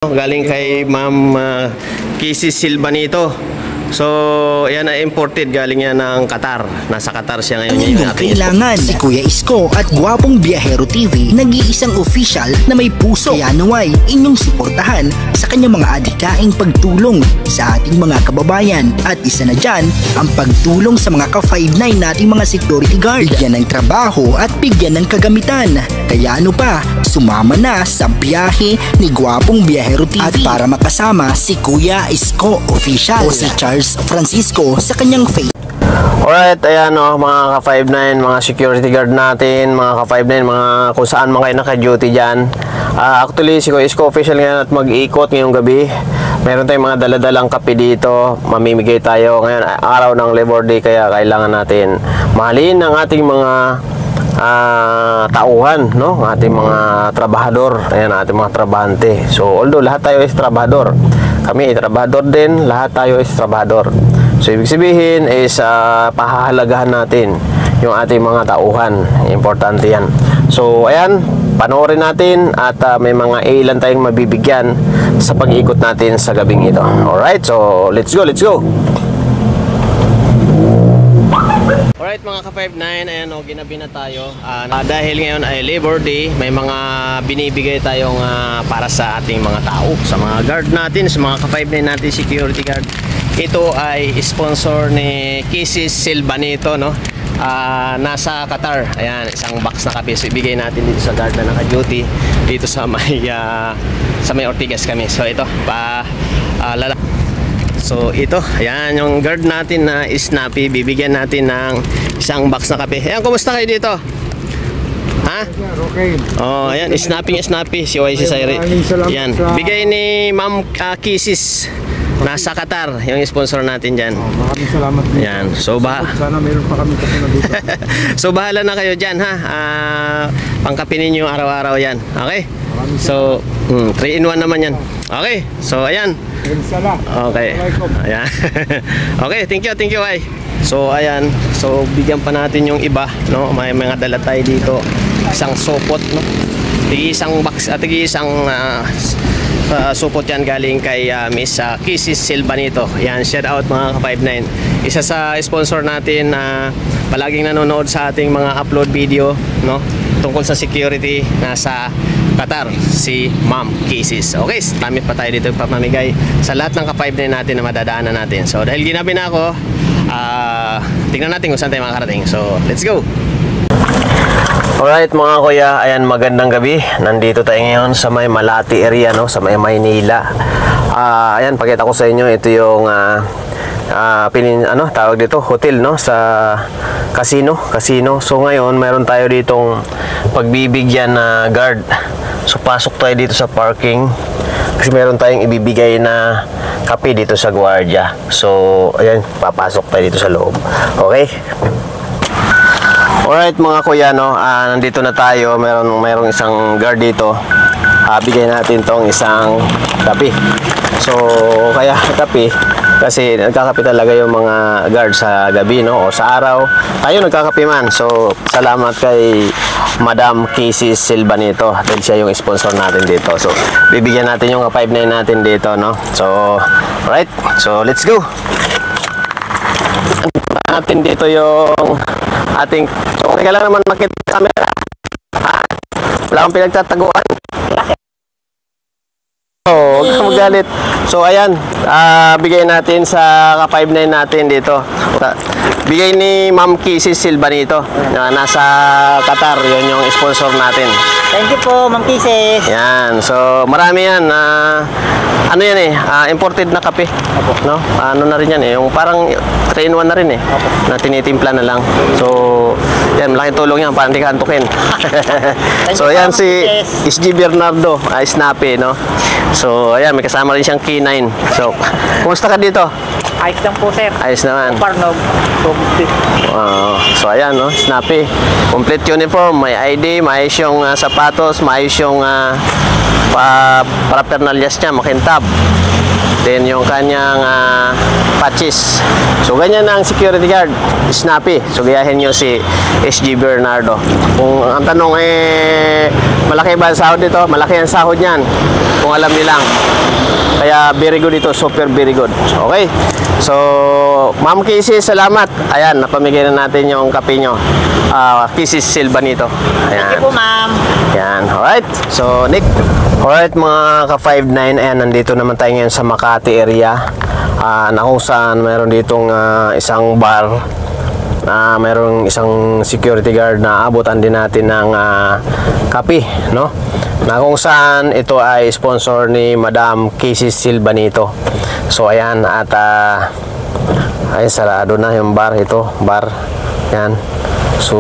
Galing kay Ma'am Kissy Silvanito. So, yan na imported, galing yan ng Qatar. Nasa Qatar siya ngayon. Inyong kailangan si Kuya Isko at Gwapong Biyahero TV, nag-iisang official na may puso. Kaya naway inyong suportahan sa kanyang mga adikaing pagtulong sa ating mga kababayan. At isa na dyan, ang pagtulong sa mga ka-5'9 nating mga security guard. Bigyan ng trabaho at bigyan ng kagamitan. Kaya ano pa, sumama na sa biyahe ni Gwapong Biyahero TV. At para makasama si Kuya Isko Official o si Charles Francisco sa kanyang face. Alright, ayan o, mga ka-5'9, mga security guard natin, mga ka-5'9, mga kung saan mga kayo naka-duty dyan. Actually, si Kuya Isko Official ngayon at mag-iikot ngayong gabi. Meron tayong mga daladalang kape dito, mamimigay tayo ngayon, araw ng Labor Day, kaya kailangan natin mahalin ang ating mga tauhan, no? Ating mga trabahador, ayan, ating mga trabahante. So, although lahat tayo is trabahador, kami ay trabahador din, lahat tayo is trabahador. So, ibig sabihin is pahahalagahan natin yung ating mga tauhan. Importante yan. So, ayan, panoorin natin at may mga ilan tayong mabibigyan sa pag-ikot natin sa gabing ito. Alright, so let's go, let's go! Alright mga ka-5'9, ayan o, ginabi na tayo. Dahil ngayon ay Labor Day, may mga binibigay tayong para sa ating mga tao, sa mga guard natin, sa mga ka-5'9 natin security guard. Ito ay sponsor ni Kissy Silvanito, no? Nasa Qatar. Ayan, isang box na kape. So, ibigay natin dito sa guard na naka-duty dito sa may Ortigas kami. So ito, so ito, ayan yung guard natin na snappy. Bibigyan natin ng isang box na kape. Ayan, kumusta kayo dito? Ha? Okay. Oh, ayan, snappy si YC Sairi. Ayan, bigay ni Ma'am Kisses. Nasa Qatar, yung sponsor natin dyan. Maraming salamat din. Ayan, so sana meron pa kami kasunod dito. so bahala na kayo dyan, ha? Pangkape ninyo araw-araw yan. Okay? So 3 in 1 naman yan. Okay, so ayan. Okay. Ayan. Okay, thank you, ay. So ayan, so bigyan pa natin yung iba, no? May mga dala tayo dito. Isang supot, no? Isang box at isang supot yan galing kay Miss Kissy Silvanito. Yan, shout out mga ka-5'9. Isa sa sponsor natin na palaging nanonood sa ating mga upload video, no? Tungkol sa security, nasa Qatar, si Ma'am Kissy. Okay, tamit pa tayo dito pamamigay sa lahat ng ka-5'9 natin na madadaanan natin. So dahil ginabi na ako, tingnan natin kung saan tayo makakarating. So let's go! Alright mga kuya, ayan, magandang gabi. Nandito tayo ngayon sa may Malati area, no? Sa may Maynila. Ayan, pakita ko sa inyo, ito yung tawag dito, hotel, no? Sa casino. So ngayon, meron tayo ditong pagbibigyan na guard. So pasok tayo dito sa parking kasi meron tayong ibibigay na kape dito sa gwardiya. So ayan, papasok tayo dito sa loob. Okay? Alright mga kuya, no? Nandito na tayo. Merong isang guard dito. Bigay natin tong isang kape. So kaya kape kasi nagkakape talaga yung mga guard sa gabi, no? O sa araw tayo nagkakape man. So salamat kay Madam Kissy Silvanito dahil siya yung sponsor natin dito. So bibigyan natin yung 5'9 natin dito, no? So alright, so let's go. Natin dito yung ating, so okay ka lang naman makita sa camera, wala akong pinagtataguan. Huwag kang magalit. So ayan, bigay natin sa ka-5'9 natin dito. Bigay ni Ma'am Kissy Silvanito na nasa Qatar. Yun yung sponsor natin. Thank you po, Ma'am Kissy. Yan, so marami yan. Ano yan eh, imported na kape. No? Ano na rin yan eh, yung parang 3-in-1 na rin eh. Na tinitimpla na lang. So yan, malaking tulong yan, parang hindi ka antukin. So yan si SG Bernardo, snappy, no? So ayan, may kasama rin siyang K9. So kumusta ka dito? Ayos lang po, sir. Ayos naman. Parnog. So ayan, no? Snappy. Complete uniform, may ID, maayos yung sapatos, maayos yung paraphernalias niya, makintab. Then yung kanyang patches. So ganyan ang security guard, snappy. So gayahin nyo si SG Bernardo. Kung ang tanong malaki ba ang sahod dito? Malaki ang sahod niyan. Kung alam niyo lang. Kaya very good ito, super very good. Okay. So Ma'am Casey, salamat. Ayan, napamigay na natin yung kape nyo. Kisses Silvanito. Ayan. Thank you po, ma'am. Yan, alright. So, Nick. Alright, mga ka-59, ayan, nandito naman tayo ngayon sa Makati area. Na kung saan mayroon ditong isang bar. Mayroong isang security guard na abutan din natin ng kape, no? Na kung saan ito ay sponsor ni Madam Casey Silvanito. So, ayan, at ay, sarado na yung bar ito. Bar, yan. So,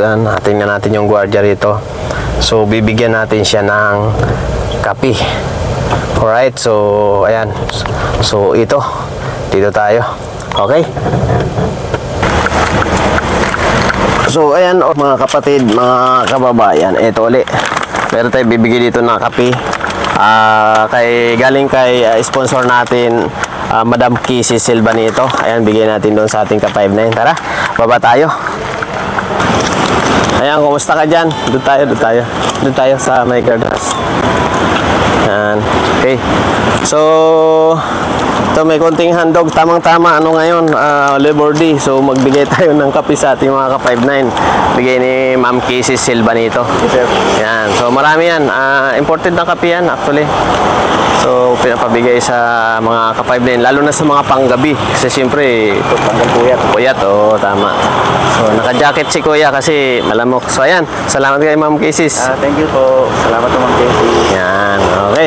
yan, tingnan natin yung guardia rito. So, bibigyan natin siya ng kape. Alright, so, ayan. So, ito. Dito tayo. Okay? So, ayan, mga kapatid, mga kababayan. Ito ulit. Meron tayo bibigyan dito ng kape. Galing kay sponsor natin, Madam Casey Silvanito. Ayan, bigyan natin doon sa ating ka-59. Tara, baba tayo. Ayan, kumusta ka dyan? Doon tayo sa may guardhouse. Ayan, okay. So, ito may konting handog. Tamang-tama, ano ngayon? Labor Day. So, magbigay tayo ng kape sa ating mga ka-59. Bigay ni Ma'am Casey Silvanito. Ayan, so marami yan. Imported na kape yan, actually. So, pinapabigay sa mga ka-59, lalo na sa mga panggabi. Kasi siyempre, puyat. Oo, tama. So, naka-jacket si Kuya kasi malamok. So, ayan. Salamat kay Ma'am Casey. Thank you po. Salamat po, Ma'am Casey. Yan, okay.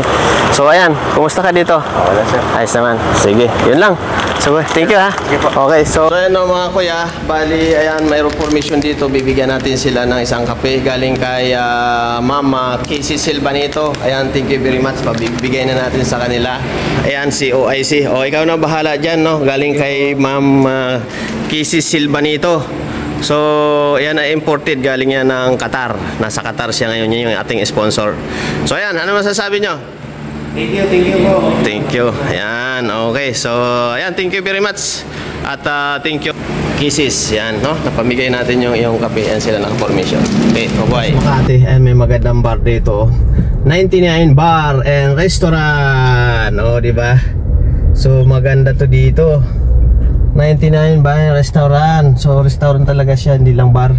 So, ayan. Kumusta ka dito? Wala, sir. Ayos naman. Sige, yun lang. So, thank you ha. Okay, so ayan o mga kuya. Bali, ayan, mayroong formation dito. Bibigyan natin sila ng isang kape. Galing kay Ma'am Casey Silvanito. Ayan, thank you very much. Pabibigay na natin sa kanila. Ayan, si OIC. O, ikaw na bahala dyan, no? Galing kay Ma'am Casey Silvanito. So, ayan na imported. Galing yan ng Qatar. Nasa Qatar siya ngayon. Yan yung ating sponsor. So, ayan, ano masasabi nyo? Thank you po. Thank you. Ayan, okay. So, ayan, thank you very much. At thank you. Kisses, yan, no? Napamigay natin yung kape. Yan sila ng formation. Okay, bye-bye. Makati, may magandang bar dito. 99 Bar and Restaurant. O, diba? So, maganda to dito. 99 Bar and Restaurant. So, restaurant talaga siya, hindi lang bar.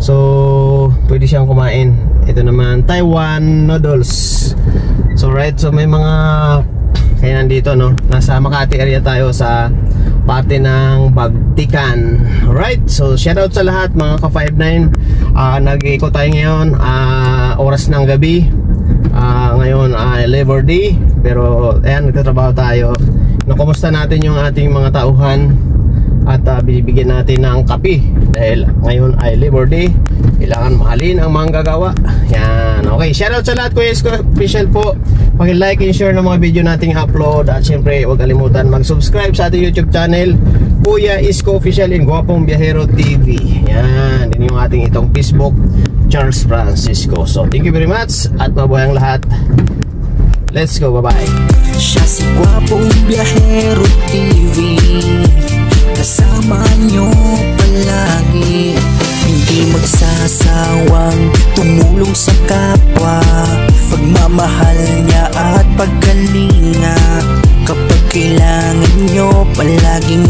So, pwede siyang kumain. Ito naman, Taiwan Noodles. So, right, so may mga kaya nandito, no? Nasa Makati area tayo sa parte ng Bagtikan. Right, so shoutout sa lahat mga ka-59. Nag-iikot tayo ngayon, oras ng gabi. Ngayon Labor Day. Pero ayan, nagtatrabaho tayo. Kumusta natin yung ating mga tauhan. At bibigyan natin ng kape dahil ngayon ay Labor Day. Kailangan mahalin ang mga gagawa. Yan, okay, shoutout sa lahat. Kuya Isko official po. Paki-like and share ng mga video nating upload. At syempre huwag kalimutan mag-subscribe sa ating YouTube channel, Kuya Isko official in Guwapong Biyahero TV. Yan, din yung ating itong Facebook, Charles Francisco. So thank you very much at mabuhay ang lahat. Let's go, bye-bye. Siya si Guwapong Biyahero TV, kasama nyo palagi. Hindi magsasawang tumulong sa kapwa, pagmamahal niya at pagkalinga. Kapag kailangan nyo, palaging